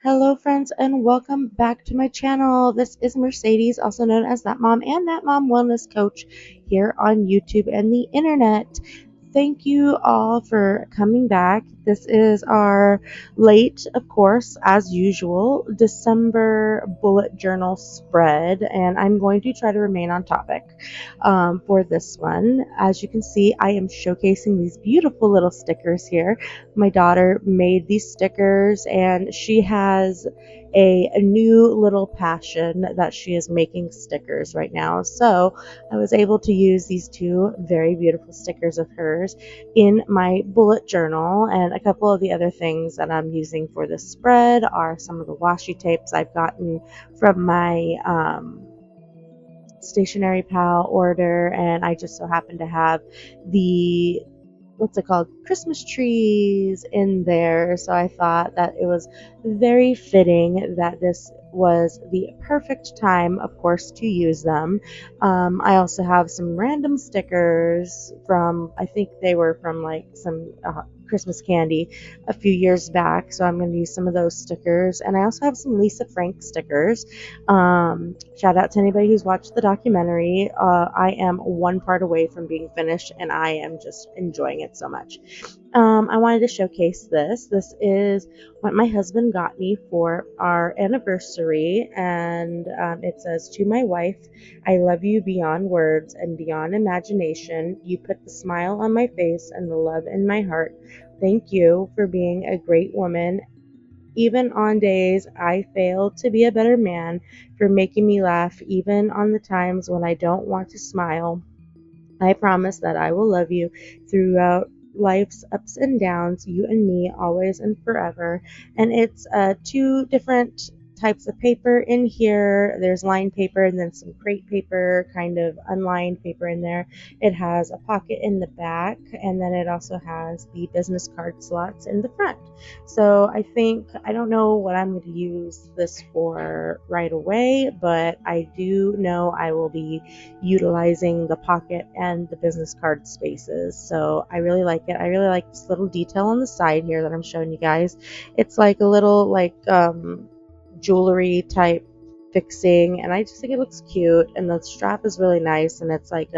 Hello friends and welcome back to my channel. This is Mercedes, also known as That Mom and That Mom Wellness Coach here on YouTube and the internet. Thank you all for coming back. This is our late, of course, as usual, December bullet journal spread, and I'm going to try to remain on topic for this one. As you can see, I am showcasing these beautiful little stickers here. My daughter made these stickers, and she has a new little passion that she is making stickers right now. So I was able to use these two very beautiful stickers of hers in my bullet journal, and a couple of the other things that I'm using for this spread are some of the washi tapes I've gotten from my stationery pal order, and I just so happen to have the what's it called, Christmas trees in there, so I thought that it was very fitting that this was the perfect time, of course, to use them. I also have some random stickers from, I think they were from like some Christmas candy a few years back, so I'm going to use some of those stickers. And I also have some Lisa Frank stickers. Shout out to anybody who's watched the documentary. I am one part away from being finished, and I am just enjoying it so much. I wanted to showcase this. This is what my husband got me for our anniversary, and it says, "To my wife, I love you beyond words and beyond imagination. You put the smile on my face and the love in my heart. Thank you for being a great woman, even on days I fail to be a better man, for making me laugh even on the times when I don't want to smile. I promise that I will love you throughout life's ups and downs, you and me, always and forever." And it's two different types of paper in here. There's lined paper and then some crate paper, kind of unlined paper in there. It has a pocket in the back, and then it also has the business card slots in the front. So I don't know what I'm going to use this for right away, but I do know I will be utilizing the pocket and the business card spaces. So I really like it. I really like this little detail on the side here that I'm showing you guys. It's like a little jewelry type fixing, and I just think it looks cute, and the strap is really nice, and it's like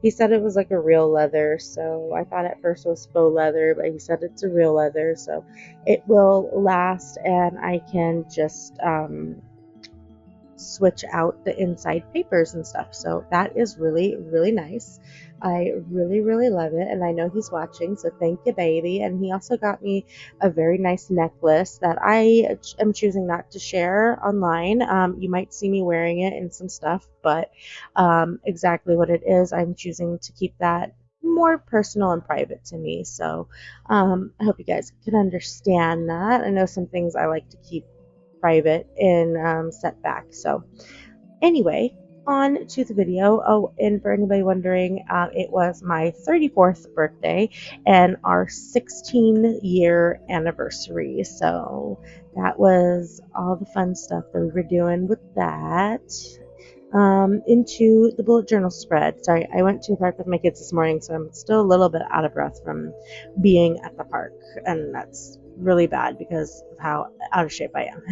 he said it was like a real leather, so I thought at first it was faux leather, but he said it's a real leather, so it will last, and I can just switch out the inside papers and stuff. So that is really, really nice. I really, really love it. And I know he's watching, so thank you, baby. And he also got me a very nice necklace that I am choosing not to share online. You might see me wearing it in some stuff, but exactly what it is, I'm choosing to keep that more personal and private to me. So I hope you guys can understand that. I know some things I like to keep private and set back. So anyway, on to the video. Oh, and for anybody wondering, it was my 34th birthday and our 16-year anniversary. So that was all the fun stuff that we were doing with that. Into the bullet journal spread. Sorry, I went to the park with my kids this morning, so I'm still a little bit out of breath from being at the park, and that's really bad because of how out of shape I am.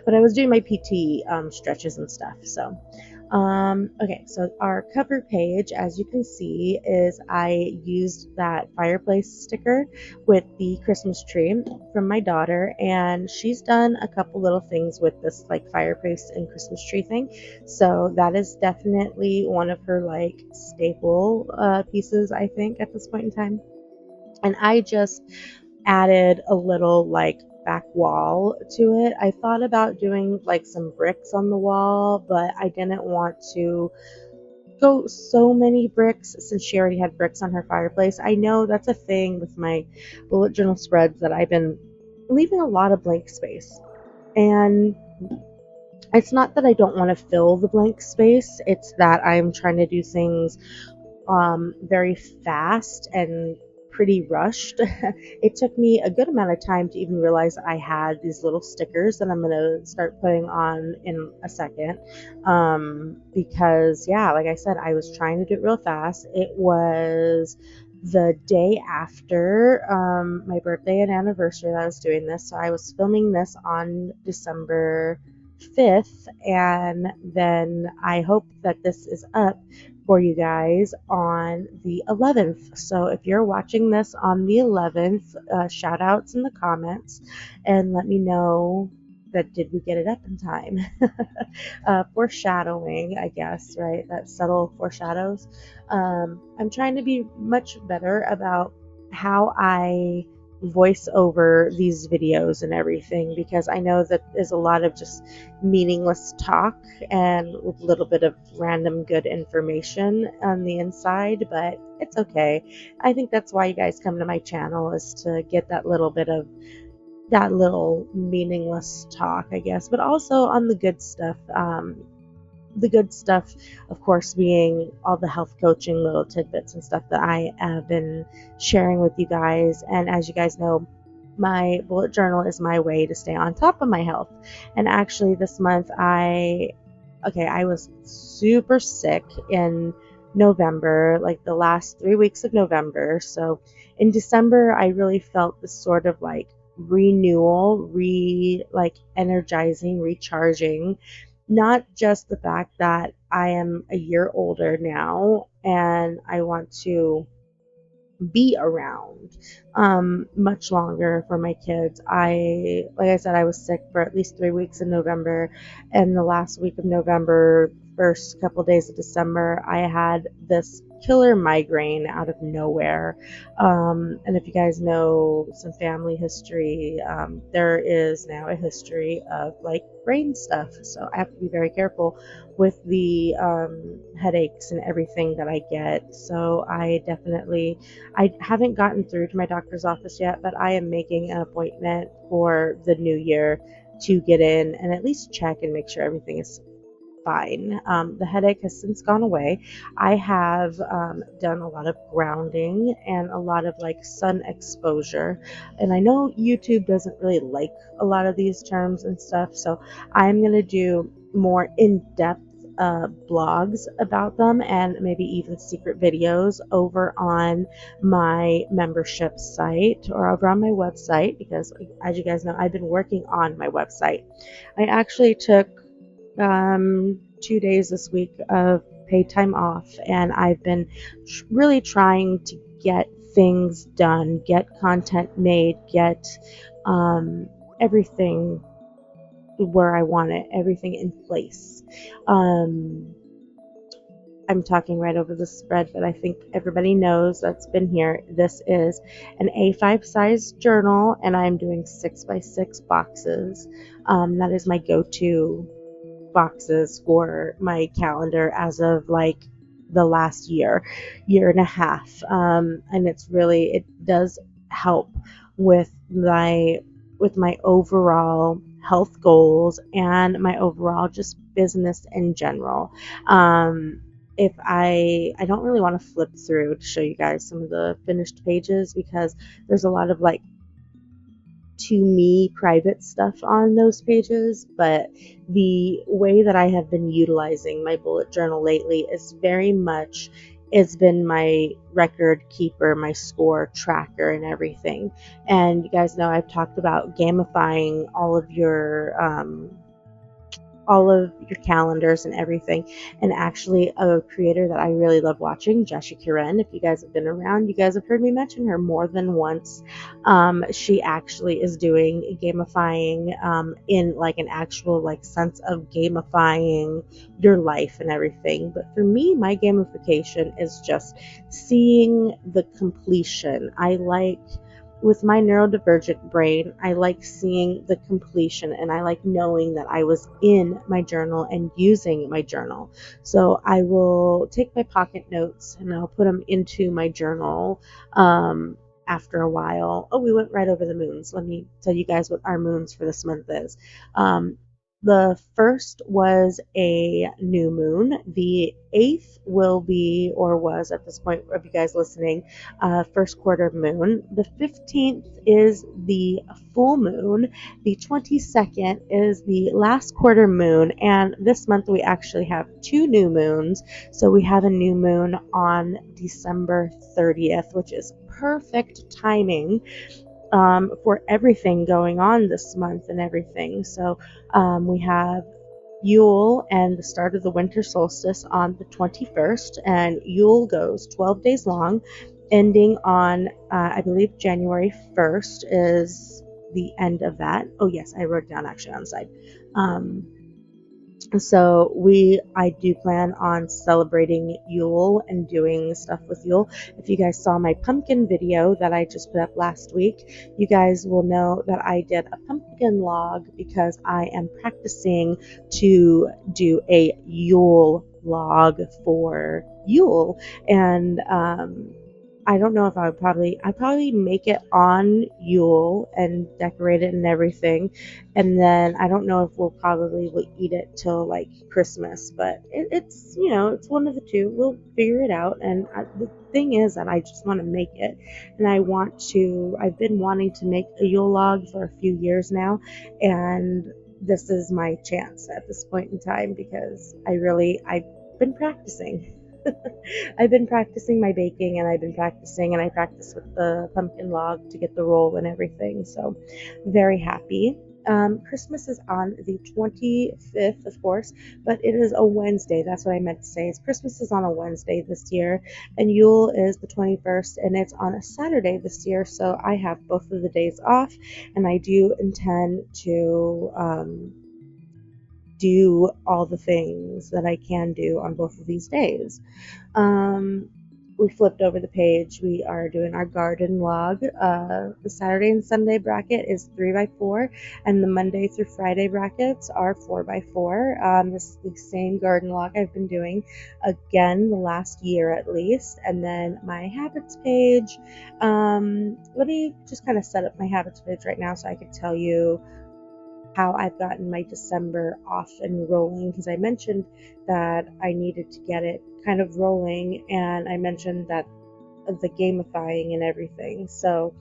But I was doing my PT stretches and stuff. So okay, so our cover page, as you can see, is I used that fireplace sticker with the Christmas tree from my daughter, and she's done a couple little things with this like fireplace and Christmas tree thing. So that is definitely one of her like staple pieces, I think, at this point in time. And I just added a little like back wall to it. I thought about doing like some bricks on the wall, but I didn't want to go so many bricks since she already had bricks on her fireplace. I know that's a thing with my bullet journal spreads that I've been leaving a lot of blank space. And it's not that I don't want to fill the blank space, it's that I'm trying to do things very fast and pretty rushed. It took me a good amount of time to even realize I had these little stickers that I'm going to start putting on in a second. Because, yeah, like I said, I was trying to do it real fast. It was the day after my birthday and anniversary that I was doing this. So I was filming this on December 5th, and then I hope that this is up for you guys on the 11th. So if you're watching this on the 11th, shout outs in the comments and let me know that did we get it up in time. Foreshadowing, I guess, right? That subtle foreshadows. I'm trying to be much better about how I voice over these videos and everything, because I know that there's a lot of just meaningless talk and a little bit of random good information on the inside, but it's okay. I think that's why you guys come to my channel, is to get that little bit of that little meaningless talk, I guess, but also on the good stuff. The good stuff, of course, being all the health coaching little tidbits and stuff that I have been sharing with you guys. And as you guys know, my bullet journal is my way to stay on top of my health. And actually, this month, I was super sick in November, like the last 3 weeks of November. So in December, I really felt this sort of like renewal, like energizing, recharging. Not just the fact that I am a year older now and I want to be around much longer for my kids. Like I said, I was sick for at least 3 weeks in November, and the last week of November, first couple days of December, I had this killer migraine out of nowhere. And if you guys know some family history, there is now a history of like brain stuff, so I have to be very careful with the headaches and everything that I get. So I haven't gotten through to my doctor's office yet, but I am making an appointment for the new year to get in and at least check and make sure everything is fine. The headache has since gone away. I have done a lot of grounding and a lot of like sun exposure. And I know YouTube doesn't really like a lot of these terms and stuff, so I'm going to do more in-depth blogs about them and maybe even secret videos over on my membership site or over on my website, because as you guys know, I've been working on my website. I actually took 2 days this week of paid time off, and I've been really trying to get things done, get content made, get everything where I want it, everything in place. Um, I'm talking right over the spread, but I think everybody knows that's been here. This is an A5 size journal, and I'm doing 6x6 boxes. That is my go-to boxes for my calendar as of like the last year and a half. And it does help with my overall health goals and my overall just business in general. If I don't really want to flip through to show you guys some of the finished pages, because there's a lot of like to me private stuff on those pages, but the way that I have been utilizing my bullet journal lately is very much, it's been my record keeper, my score tracker and everything. And you guys know I've talked about gamifying all of your calendars and everything. And actually, a creator that I really love watching, Joshua Kiren, if you guys have been around, you guys have heard me mention her more than once. She actually is doing gamifying in like an actual like sense of gamifying your life and everything. But for me, my gamification is just seeing the completion. With my neurodivergent brain, I like seeing the completion, and I like knowing that I was in my journal and using my journal. So I will take my pocket notes and I'll put them into my journal after a while. Oh, we went right over the moons. Let me tell you guys what our moons for this month is. The first was a new moon. The 8th will be, or was at this point of you guys listening, first quarter moon. The 15th is the full moon. The 22nd is the last quarter moon. And this month we actually have two new moons. So we have a new moon on December 30th, which is perfect timing for everything going on this month and everything. So we have Yule and the start of the winter solstice on the 21st, and Yule goes 12 days long, ending on, I believe, January 1st is the end of that. Oh, yes, I wrote it down actually on the side. So I do plan on celebrating Yule and doing stuff with Yule. If you guys saw my pumpkin video that I just put up last week, you guys will know that I did a pumpkin log because I am practicing to do a Yule log for Yule. And I don't know if I'd probably make it on Yule and decorate it and everything. And then I don't know if we'll eat it till like Christmas, but it's, it's one of the two. We'll figure it out. And the thing is that I just want to make it. And I've been wanting to make a Yule log for a few years now. And this is my chance at this point in time because I've been practicing. I've been practicing my baking and I practice with the pumpkin log to get the roll and everything. So very happy. Christmas is on the 25th, of course, but it is a Wednesday. That's what I meant to say. Christmas is on a Wednesday this year, and Yule is the 21st, and it's on a Saturday this year. So I have both of the days off, and I do intend to do all the things that I can do on both of these days. We flipped over the page. We are doing our garden log. The Saturday and Sunday bracket is 3x4, and the Monday through Friday brackets are 4x4. This is the same garden log I've been doing again the last year at least. And then my habits page. Let me just kind of set up my habits page right now so I could tell you how I've gotten my December off and rolling, because I mentioned that I needed to get it kind of rolling, and I mentioned that the gamifying and everything. So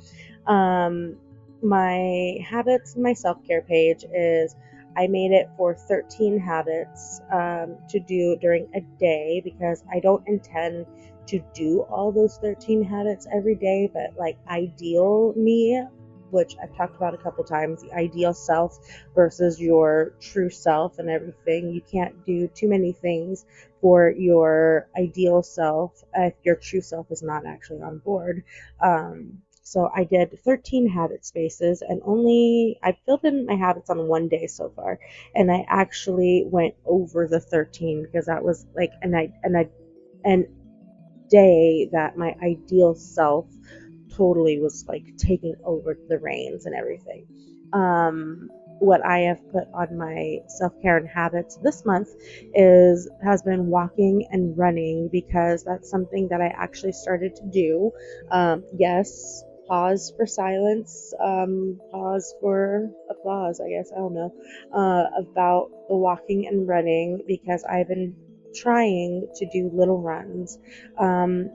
my habits, my self-care page is, I made it for 13 habits to do during a day, because I don't intend to do all those 13 habits every day, but like ideal me, which I've talked about a couple times, the ideal self versus your true self and everything. You can't do too many things for your ideal self if your true self is not actually on board. So I did 13 habit spaces, and I filled in my habits on one day so far, and I actually went over the 13 because that was like an day that my ideal self totally was like taking over the reins and everything. What I have put on my self-care and habits this month has been walking and running, because that's something that I actually started to do. Yes, pause for silence, pause for applause, I guess, I don't know, about the walking and running, because I've been trying to do little runs.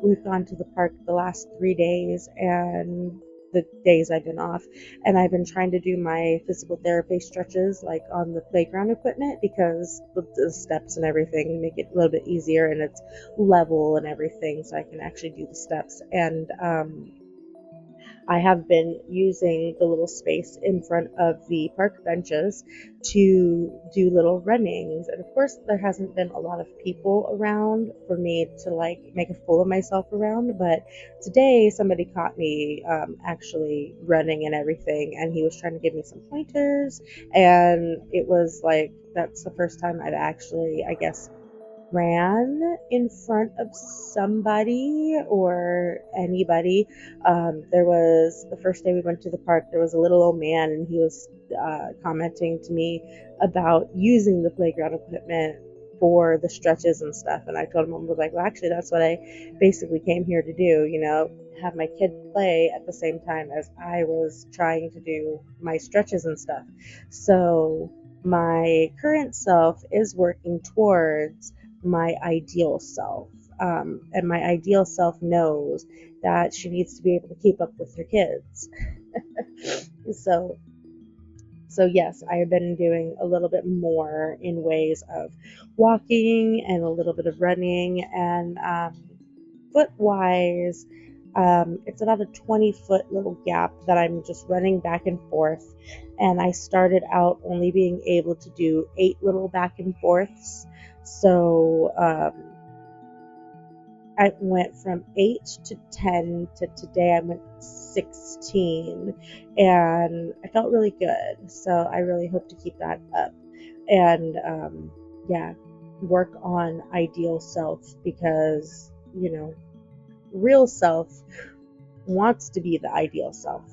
We've gone to the park the last 3 days, and the days I've been off, and I've been trying to do my physical therapy stretches like on the playground equipment, because the steps and everything make it a little bit easier, and it's level and everything, so I can actually do the steps. And I have been using the little space in front of the park benches to do little runnings. And of course, there hasn't been a lot of people around for me to like make a fool of myself around. But today, somebody caught me actually running and everything, and he was trying to give me some pointers. And it was like, that's the first time I've actually, I guess, ran in front of somebody or anybody. There was the first day we went to the park, there was a little old man, and he was commenting to me about using the playground equipment for the stretches and stuff. And I told him, I was like, well, actually, that's what I basically came here to do, have my kid play at the same time as I was trying to do my stretches and stuff. So my current self is working towards my ideal self. And my ideal self knows that she needs to be able to keep up with her kids. So, so yes, I have been doing a little bit more in ways of walking and a little bit of running and foot wise. It's about a 20-foot little gap that I'm just running back and forth. And I started out only being able to do 8 little back and forths. So I went from 8 to 10 to today I went 16, and I felt really good. So I really hope to keep that up and yeah, work on ideal self because, real self wants to be the ideal self.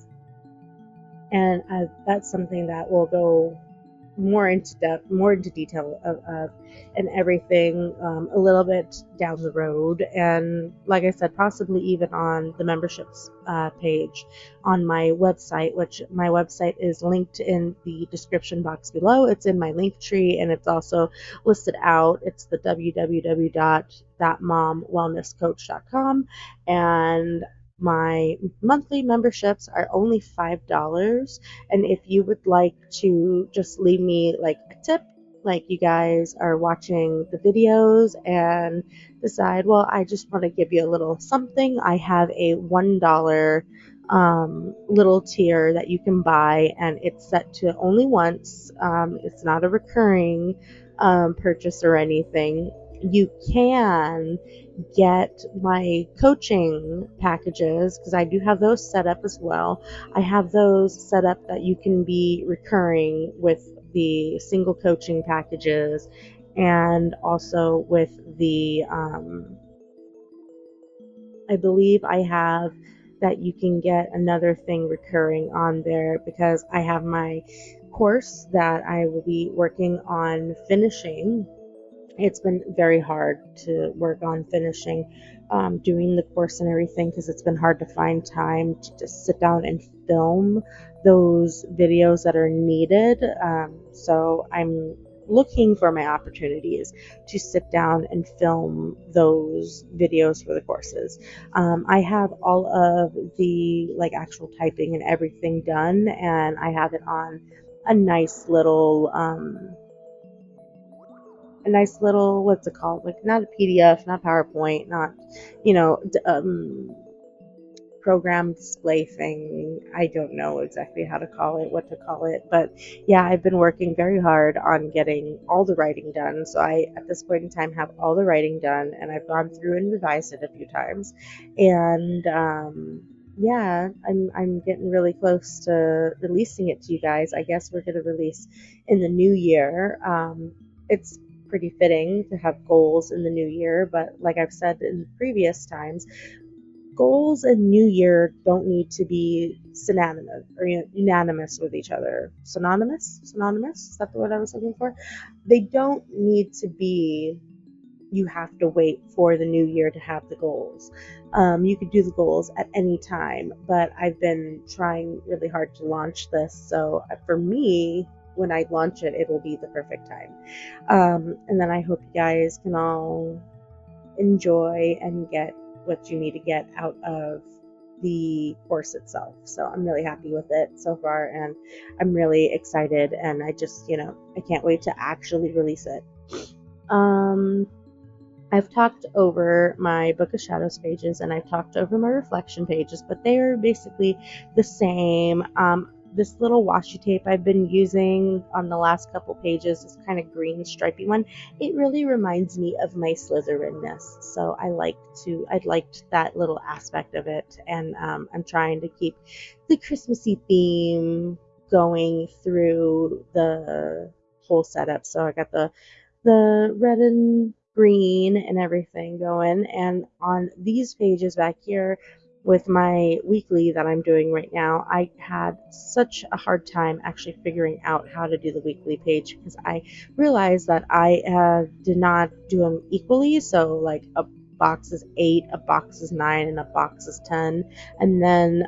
And that's something that will go more into depth, more into detail of and everything a little bit down the road. And like I said, possibly even on the memberships page on my website, which my website is linked in the description box below. It's in my link tree and it's also listed out. It's the www.thatmomwellnesscoach.com, and my monthly memberships are only $5. And if you would like to just leave me like a tip, like you guys are watching the videos and decide, well, I just want to give you a little something, I have a $1 little tier that you can buy, and it's set to only once. It's not a recurring purchase or anything. You can get my coaching packages because I do have those set up as well. I have those set up that you can be recurring with the single coaching packages and also with the I believe I have that you can get another thing recurring on there because I have my course that I will be working on finishing. It's been very hard to work on finishing doing the course and everything because it's been hard to find time to just sit down and film those videos that are needed. So I'm looking for my opportunities to sit down and film those videos for the courses. I have all of the like actual typing and everything done, and I have it on a nice little what's it called, like not a PDF, not PowerPoint, not program display thing. I don't know exactly how to call it, what to call it, but yeah, I've been working very hard on getting all the writing done. So I at this point in time have all the writing done, and I've gone through and revised it a few times. And yeah, I'm getting really close to releasing it to you guys. I guess we're gonna release in the new year. It's pretty fitting to have goals in the new year, but like I've said in previous times, goals and new year don't need to be synonymous or unanimous with each other. Synonymous, is that the word I was looking for? They don't need to be, you have to wait for the new year to have the goals. You could do the goals at any time, but I've been trying really hard to launch this, so for me, when I launch it, it will be the perfect time. And then I hope you guys can all enjoy and get what you need to get out of the course itself. So I'm really happy with it so far, and I'm really excited, and I just, I can't wait to actually release it. I've talked over my Book of Shadows pages and I've talked over my reflection pages, but they are basically the same. This little washi tape I've been using on the last couple pages, this kind of green stripy one, it really reminds me of my Slytherinness. So I liked that little aspect of it, and I'm trying to keep the Christmassy theme going through the whole setup. So I got the red and green and everything going, and on these pages back here with my weekly that I'm doing right now, I had such a hard time actually figuring out how to do the weekly page because I realized that I did not do them equally. So like a box is 8, a box is 9, and a box is 10. And then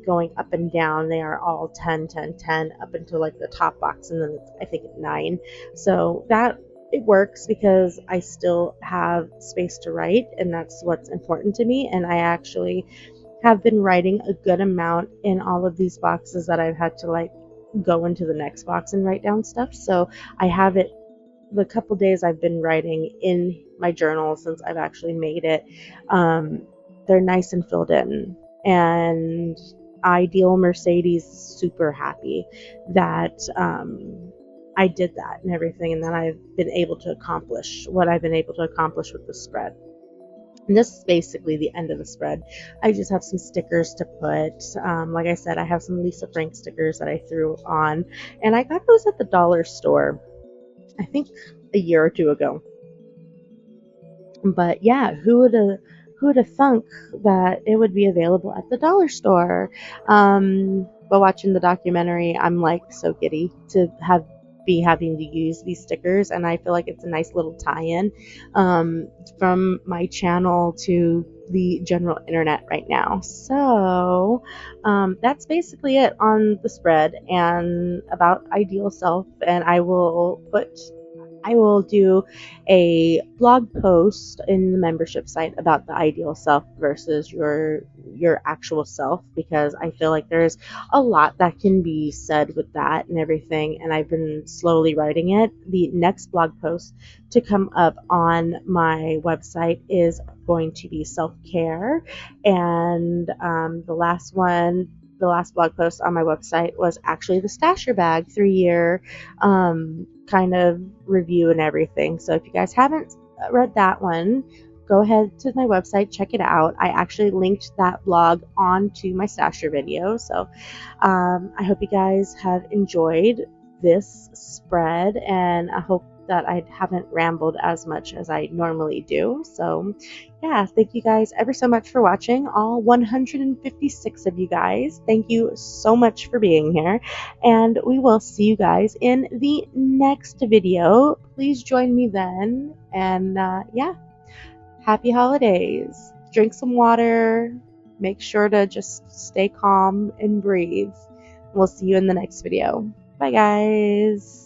going up and down, they are all 10, 10, 10 up until like the top box, and then it's, I think, 9. So that it works because I still have space to write, and that's what's important to me. And I actually have been writing a good amount in all of these boxes that I've had to like go into the next box and write down stuff. So I have it the couple days I've been writing in my journal since I've actually made it. They're nice and filled in. And Ideal Mercedes is super happy that I did that and everything, and that I've been able to accomplish what I've been able to accomplish with the spread. And this is basically the end of the spread. I just have some stickers to put. Like I said, I have some Lisa Frank stickers that I threw on, and I got those at the dollar store, I think a year or two ago. But yeah, who would have thunk that it would be available at the dollar store? But watching the documentary, I'm like so giddy to be having to use these stickers, and I feel like it's a nice little tie-in from my channel to the general internet right now. So that's basically it on the spread and about Ideal Self, and I will do a blog post in the membership site about the ideal self versus your actual self, because I feel like there's a lot that can be said with that and everything, and I've been slowly writing it. The next blog post to come up on my website is going to be self-care, and the last blog post on my website was actually the Stasher Bag 3-year kind of review and everything. So if you guys haven't read that one, go ahead to my website, check it out. I actually linked that blog onto my Stasher video. So I hope you guys have enjoyed this spread, and I hope that I haven't rambled as much as I normally do. So yeah, thank you guys ever so much for watching, all 156 of you guys. Thank you so much for being here, and we will see you guys in the next video. Please join me then, and yeah, happy holidays. Drink some water, make sure to just stay calm and breathe. We'll see you in the next video. Bye guys.